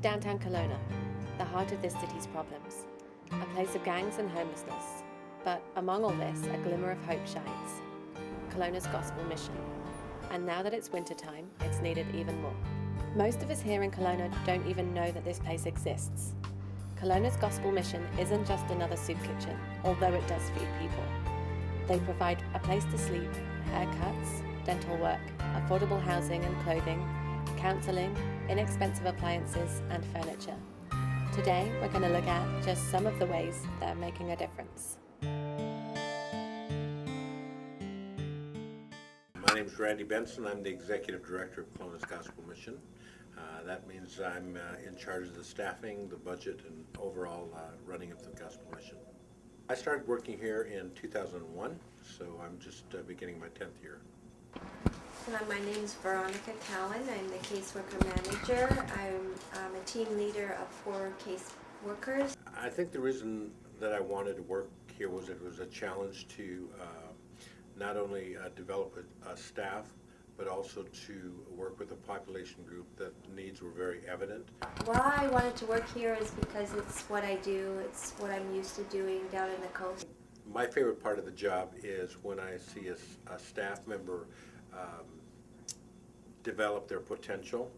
Downtown Kelowna, the heart of this city's problems, a place of gangs and homelessness. But among all this, a glimmer of hope shines. Kelowna's gospel mission. And now that it's wintertime, it's needed even more. Most of us here in Kelowna don't even know that this place exists. Kelowna's gospel mission isn't just another soup kitchen, although it does feed people. They provide a place to sleep, haircuts, dental work, affordable housing and clothing, counselling, inexpensive appliances and furniture. Today, we're going to look at just some of the ways they're making a difference. My name is Randy Benson. I'm the Executive Director of Kelowna's Gospel Mission. That means I'm in charge of the staffing, the budget, and overall running of the Gospel Mission. I started working here in 2001, so I'm just beginning my 10th year. My name is Veronica Cowan. I'm the caseworker manager. I'm a team leader of 4 case workers. I think the reason that I wanted to work here was it was a challenge to not only develop a staff, but also to work with a population group that the needs were very evident. Why I wanted to work here is because it's what I do. It's what I'm used to doing down in the coast. My favorite part of the job is when I see a staff member develop their potential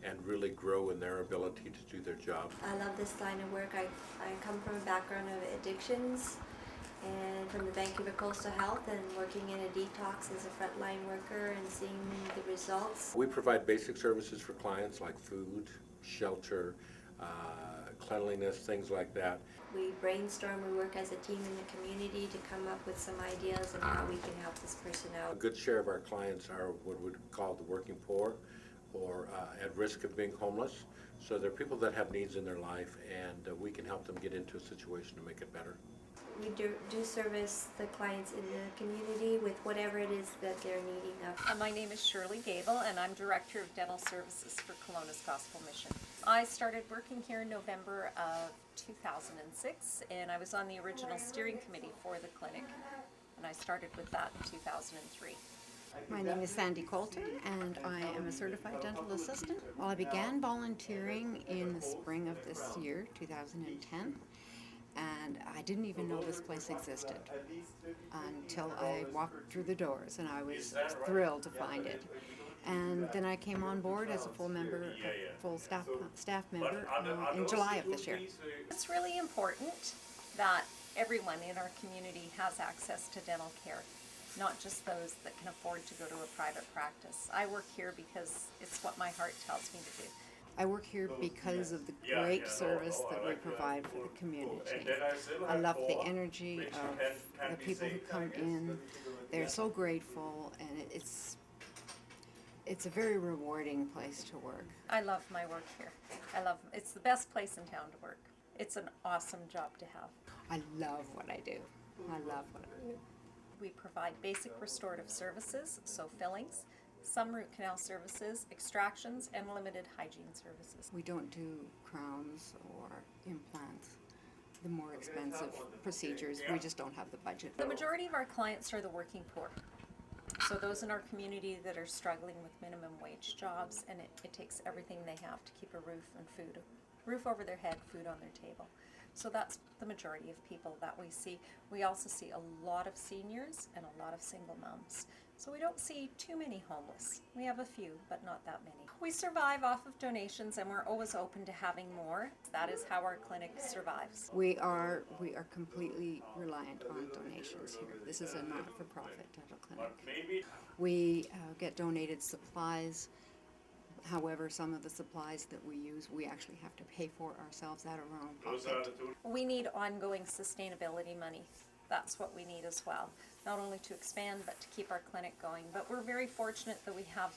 and really grow in their ability to do their job. I love this line of work. I come from a background of addictions and from the Vancouver Coastal Health, and working in a detox as a frontline worker and seeing the results. We provide basic services for clients like food, shelter, cleanliness, things like that. We brainstorm, we work as a team in the community to come up with some ideas of how we can help this person A out. good share of our clients are what we'd call the working poor or at risk of being homeless. So they're people that have needs in their life, and we can help them get into a situation to make it better. We do service the clients in the community with whatever it is that they're needing of. My name is Shirley Gable, and I'm Director of Dental Services for Kelowna's Gospel Mission. I started working here in November of 2006, and I was on the original steering committee for the clinic, and I started with that in 2003. My name is Sandy Coulter, and I am a certified dental assistant. Well, I began volunteering in the spring of this year, 2010, and I didn't even know this place existed until I walked through the doors, and I was thrilled to find it. And then I came on board as a full staff member in July of this year. It's really important that everyone in our community has access to dental care, not just those that can afford to go to a private practice. I work here because it's what my heart tells me to do. I work here because of the great service that we provide for the community. I love the energy of the people who come in. They're so grateful, and it's a very rewarding place to work. I love my work here. It's the best place in town to work. It's an awesome job to have. I love what I do. I love what I do. We provide basic restorative services, so fillings, some root canal services, extractions, and limited hygiene services. We don't do crowns or implants, the more expensive procedures. We just don't have the budget. The majority of our clients are the working poor. So those in our community that are struggling with minimum wage jobs, and it takes everything they have to keep a roof over their head, food on their table. So that's the majority of people that we see. We also see a lot of seniors and a lot of single moms. So we don't see too many homeless. We have a few, but not that many. We survive off of donations, and we're always open to having more. That is how our clinic survives. We are completely reliant on donations here. This is a not-for-profit dental clinic. We get donated supplies. However, some of the supplies that we use, we actually have to pay for ourselves out of our own pocket. We need ongoing sustainability money. That's what we need as well. Not only to expand, but to keep our clinic going. But we're very fortunate that we have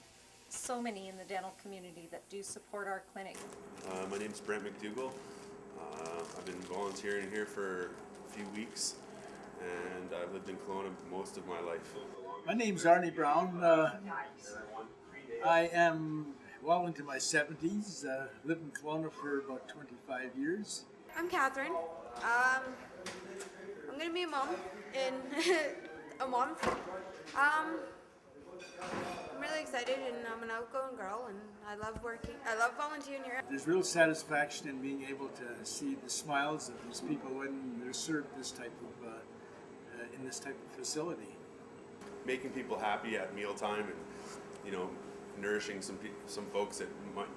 so many in the dental community that do support our clinic. My name is Brent McDougall. I've been volunteering here for a few weeks, and I've lived in Kelowna most of my life. My name's Arnie Brown. I am well into my 70s. Lived in Kelowna for about 25 years. I'm Catherine. I'm going to be a mom in a month. I'm really really excited, and I'm an outgoing girl, and I love working. I love volunteering here. There's real satisfaction in being able to see the smiles of these people when they're served this type of in this type of facility. Making people happy at mealtime, and nourishing some folks that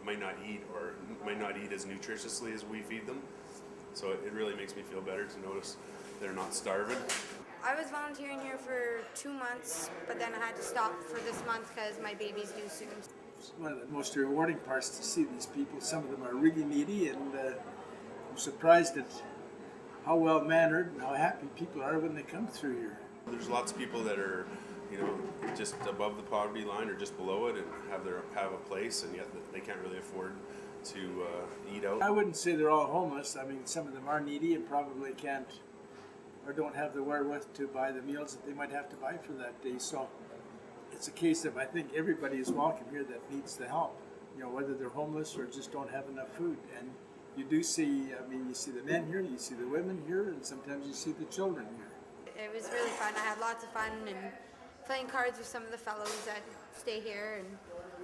might not eat or might not eat as nutritiously as we feed them. So it really makes me feel better to notice they're not starving. I was volunteering here for 2 months, but then I had to stop for this month because my baby's due soon. It's one of the most rewarding parts to see these people. Some of them are really needy, and I'm surprised at how well mannered and how happy people are when they come through here. There's lots of people that are, just above the poverty line or just below it, and have a place, and yet they can't really afford to eat out. I wouldn't say they're all homeless. I mean, some of them are needy and probably can't or don't have the wherewith to buy the meals that they might have to buy for that day. So it's a case of, I think everybody is welcome here that needs the help, whether they're homeless or just don't have enough food. And you do see, you see the men here, you see the women here, and sometimes you see the children here. It was really fun. I had lots of fun and playing cards with some of the fellows that stay here and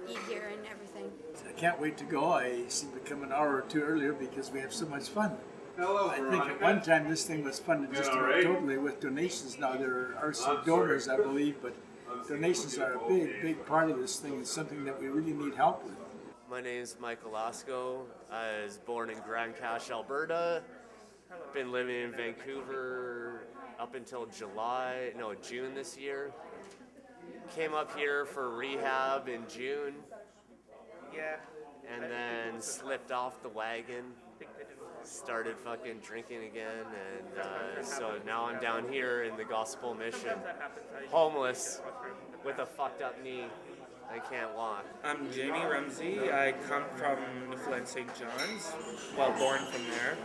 eat here and everything. I can't wait to go. I seem to come an hour or two earlier because we have so much fun. Hello, I think at one time this thing was funded just about totally with donations. Now there are some donors, I believe, but donations are a big part of this thing. It's something that we really need help with. My name is Michael Lasco. I was born in Grand Cache, Alberta. Been living in Vancouver up until June this year. Came up here for rehab in June. And then slipped off the wagon. Started fucking drinking again, and so now I'm down here in the Gospel Mission, homeless, with a fucked up knee. I can't walk. I'm Jamie Ramsey. I come from Newfoundland St. John's, born from there.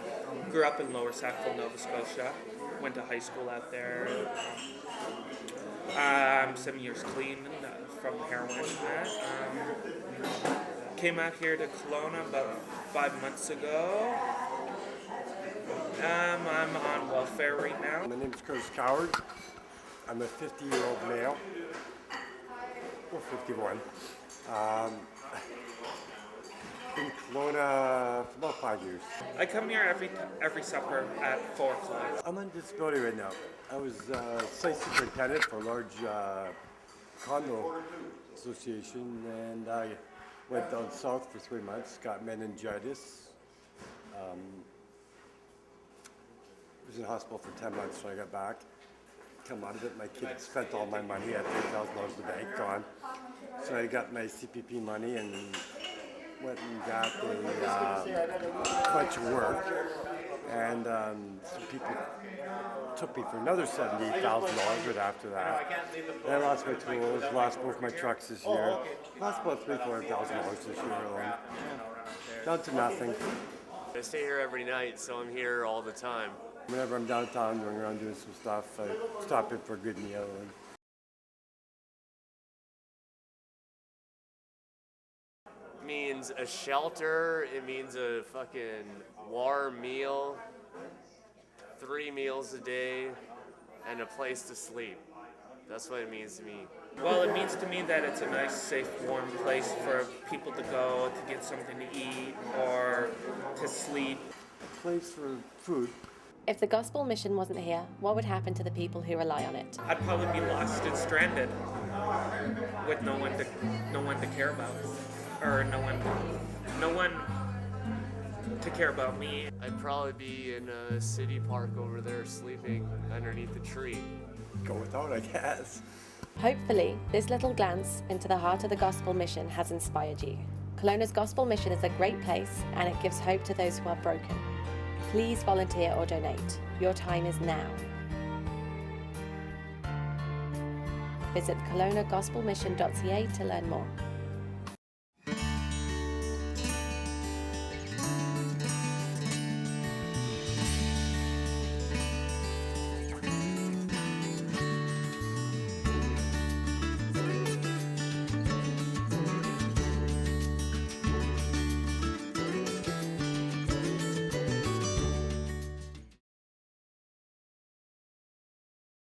Grew up in Lower Sackville, Nova Scotia. Went to high school out there. I'm 7 years clean from heroin. Came out here to Kelowna about 5 months ago. I'm on welfare right now. My name is Curtis Coward. I'm a 50-year-old male. Well, 51. In Kelowna for about 5 years. I come here every supper at 4 o'clock. I'm on disability right now. I was site superintendent for a large condo association, and I went down south for 3 months, got meningitis. Was in hospital for 10 months when I got back. Come out of it, my kid spent all my money. I had $3,000 in the bank, gone. So I got my CPP money and went and got a bunch of work. And some people took me for another $78,000 right after that. And I lost my tools, lost both my trucks this year. Lost about $3,000-$4,000 this year alone. Down to nothing. I stay here every night, so I'm here all the time. Whenever I'm downtown doing some stuff, I stop in for a good meal. It means a shelter, it means a fucking warm meal, 3 meals a day, and a place to sleep. That's what it means to me. Well, it means to me that it's a nice, safe, warm place for people to go to get something to eat or to sleep. A place for food. If the Gospel Mission wasn't here, what would happen to the people who rely on it? I'd probably be lost and stranded with no one to care about, or no one to care about me. I'd probably be in a city park over there sleeping underneath a tree. Go without, I guess. Hopefully, this little glance into the heart of the Gospel Mission has inspired you. Kelowna's Gospel Mission is a great place, and it gives hope to those who are broken. Please volunteer or donate. Your time is now. Visit kelownagospelmission.ca to learn more.